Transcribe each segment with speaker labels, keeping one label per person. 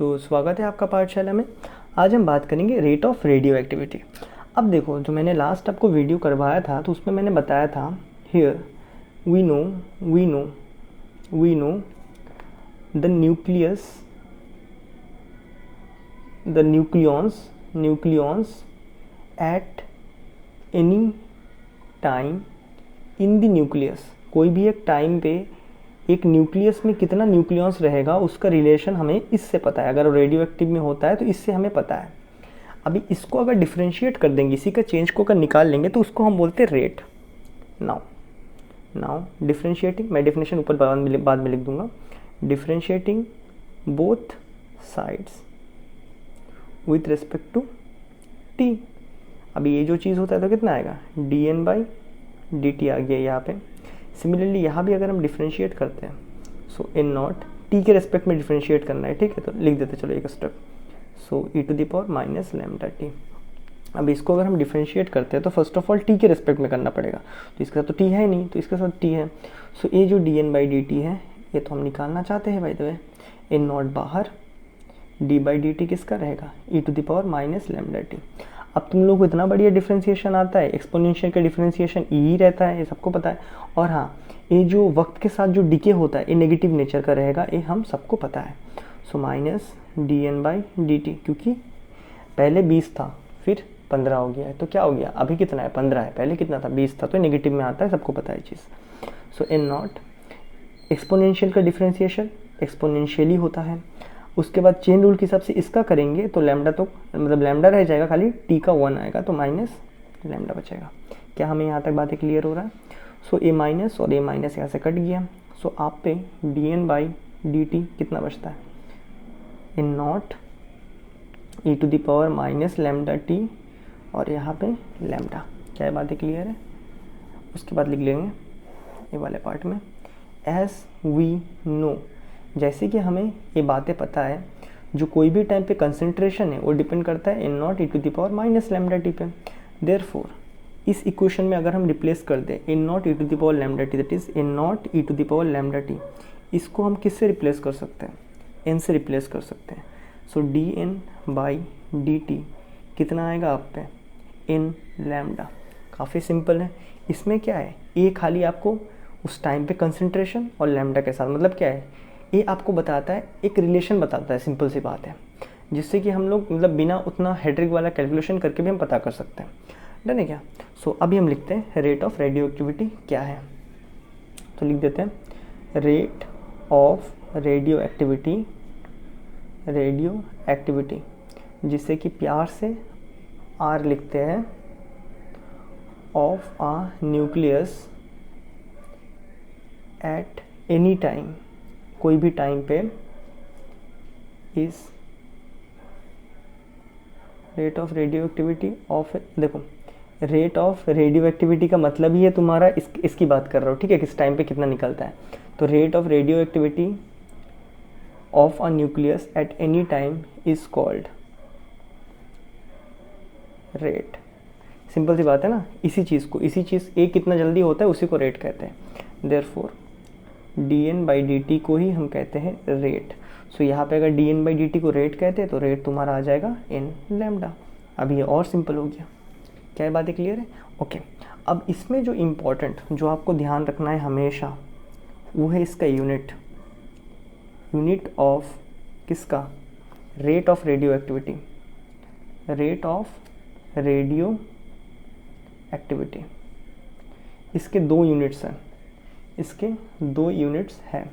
Speaker 1: तो स्वागत है आपका पाठशाला में। आज हम बात करेंगे रेट ऑफ रेडियो एक्टिविटी। अब देखो, जो मैंने लास्ट आपको वीडियो करवाया था तो उसमें मैंने बताया था here we know the nucleons at any time in the nucleus. कोई भी एक टाइम पे एक न्यूक्लियस में कितना न्यूक्लियॉन्स रहेगा उसका रिलेशन हमें इससे पता है। अगर रेडियो एक्टिव में होता है तो इससे हमें पता है। अभी इसको अगर डिफ्रेंशिएट कर देंगे, इसी का चेंज को अगर निकाल लेंगे तो उसको हम बोलते हैं रेट। नाउ डिफ्रेंशिएटिंग, मैं डिफिनेशन ऊपर बाद में लिख दूंगा। Differentiating both sides with respect to T. अभी ये जो चीज़ होता है तो कितना आएगा, dN/dt आ गया यहाँ पे। सिमिलरली यहाँ भी अगर हम डिफ्रेंशिएट करते हैं सो एन नॉट टी के रेस्पेक्ट में डिफ्रेंशिएट करना है, ठीक है। तो लिख देते चलो एक स्टेप, सो e⁻⁻λt। अब इसको अगर हम डिफ्रेंशिएट करते हैं तो फर्स्ट ऑफ ऑल टी के रेस्पेक्ट में करना पड़ेगा। तो इसके साथ तो टी है नहीं, तो इसके साथ टी है। सो ये जो dN/dt है ये तो हम निकालना चाहते हैं by the way. N naught बाहर, d/dt किसका रहेगा, e⁻⁻λt। अब तुम लोग को इतना बढ़िया डिफ्रेंशिएशन आता है, एक्सपोनेंशियल का डिफ्रेंशिएशन ही रहता है, ये सबको पता है। और हाँ, ये जो वक्त के साथ जो डिके होता है ये नेगेटिव नेचर का रहेगा, ये हम सबको पता है। सो -dN/dt, क्योंकि पहले 20 था फिर 15 हो गया है, तो क्या हो गया, अभी कितना है, 15 है। पहले कितना था, 20 था, तो नेगेटिव में आता है, सबको पता है चीज़। सो एन नॉट, एक्सपोनेंशियल का डिफ्रेंशिएशन एक्सपोनेंशियली होता है। उसके बाद चेन रूल के हिसाब से इसका करेंगे तो लैम्डा, तो मतलब लैम्डा रह जाएगा, खाली टी का 1 आएगा तो माइनस लैम्डा बचेगा। क्या हमें यहाँ तक बातें क्लियर हो रहा है। सो ए माइनस और ए माइनस यहाँ से कट गया। सो आप पे dN/dt कितना बचता है, इन नॉट e⁻⁻λt और यहाँ पे लैम्डा। क्या ये बातें क्लियर है। उसके बाद लिख लेंगे ये वाले पार्ट में एज वी नो, जैसे कि हमें ये बातें पता है, जो कोई भी टाइम पे कंसंट्रेशन है वो डिपेंड करता है इन नॉट e⁻⁻λt पे। देयरफॉर इस इक्वेशन में अगर हम रिप्लेस कर दें in not e⁻λt, that is in not e⁻λt, इसको हम किससे रिप्लेस कर सकते हैं, n से रिप्लेस कर सकते हैं। सो dN/dt कितना आएगा आप पे, n लैम्डा। काफ़ी सिंपल है। इसमें क्या है, ये खाली आपको उस टाइम पे कंसंट्रेशन और लैम्डा के साथ, मतलब क्या है, ये आपको बताता है, एक रिलेशन बताता है, सिंपल सी बात है, जिससे कि हम लोग मतलब बिना उतना हेड्रिक वाला कैलकुलेशन करके भी हम पता कर सकते हैं। डन है क्या। सो अभी हम लिखते हैं रेट ऑफ रेडियो एक्टिविटी क्या है। तो लिख देते हैं रेट ऑफ रेडियो एक्टिविटी, जिसे कि प्यार से आर लिखते हैं, ऑफ आ न्यूक्लियस एट एनी टाइम, कोई भी टाइम पे, इस rate of radioactivity of, देखो रेट ऑफ रेडियो एक्टिविटी का मतलब ही है तुम्हारा इसकी बात कर रहा हो, ठीक है, किस टाइम पे कितना निकलता है। तो rate of radioactivity of a nucleus at any time is called rate. Simple सी बात है ना, इसी चीज़ ए कितना जल्दी होता है उसी को रेट कहते हैं। देयरफॉर dN/dt को ही हम कहते हैं रेट। सो यहाँ पे अगर dN/dt को रेट कहते हैं तो रेट तुम्हारा आ जाएगा n लैम्डा। अब ये और सिंपल हो गया। क्या ये बातें क्लियर है। ओके। अब इसमें जो इम्पोर्टेंट, जो आपको ध्यान रखना है हमेशा, वो है इसका यूनिट ऑफ किसका, रेट ऑफ रेडियो एक्टिविटी। इसके दो यूनिट्स हैं।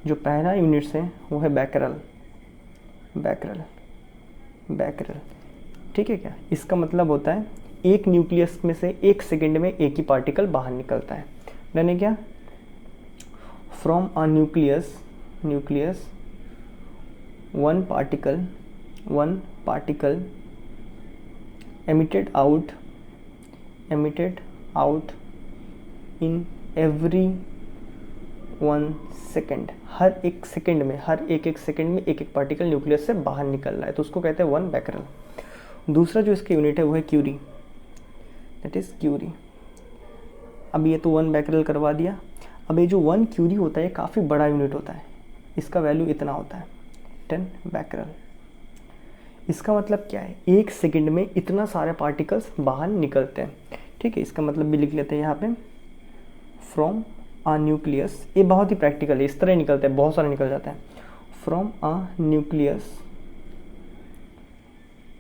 Speaker 1: जो पहला यूनिट्स है वो है बैकरल, ठीक है क्या। इसका मतलब होता है एक न्यूक्लियस में से 1 सेकेंड में एक ही पार्टिकल बाहर निकलता है। डन है क्या। From a nucleus one particle emitted out in every 1 second। हर एक सेकेंड में एक पार्टिकल न्यूक्लियस से बाहर निकल रहा है, तो उसको कहते हैं 1 बैकरल। दूसरा जो इसका यूनिट है वो है क्यूरी, दैट इज क्यूरी। अब ये तो 1 बैकरल करवा दिया। अब ये जो 1 क्यूरी होता है ये काफ़ी बड़ा यूनिट होता है, इसका वैल्यू इतना होता है 10 बैकरल। इसका मतलब क्या है, 1 सेकंड में इतना सारे पार्टिकल्स बाहर निकलते हैं। ठीक है, इसका मतलब भी लिख लेते हैं यहाँ पे, फ्रॉम अ न्यूक्लियस, ये बहुत ही प्रैक्टिकल है, इस तरह निकलता है, बहुत सारे निकल जाता है। From a nucleus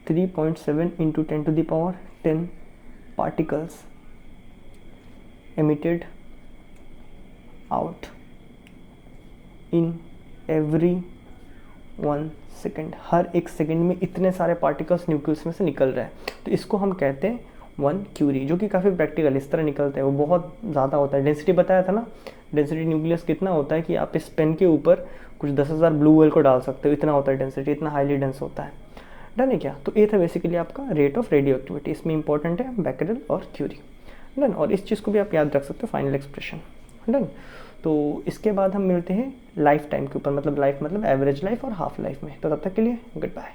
Speaker 1: 3.7 into 10 to the power 10 particles emitted out in every 1 second. Her 1 second में इतने सारे पार्टिकल्स न्यूक्लियस में से निकल रहे हैं, तो इसको हम कहते हैं 1 क्यूरी, जो कि काफ़ी प्रैक्टिकल इस तरह निकलता है। वो बहुत ज़्यादा होता है, डेंसिटी बताया था ना, डेंसिटी न्यूक्लियस कितना होता है कि आप इस पेन के ऊपर कुछ 10,000 ब्लू व्हेल को डाल सकते हो, इतना होता है डेंसिटी, इतना हाईली डेंस होता है। डन है क्या? तो ये था बेसिकली आपका रेट ऑफ रेडियो एक्टिविटी, इसमें इंपॉर्टेंट है बैकरेल और क्यूरी। डन, और इस चीज़ को भी आप याद रख सकते हो, फाइनल एक्सप्रेशन। डन, तो इसके बाद हम मिलते हैं लाइफ टाइम के ऊपर, मतलब लाइफ मतलब एवरेज लाइफ और हाफ लाइफ में। तो तब तक के लिए गुड बाय।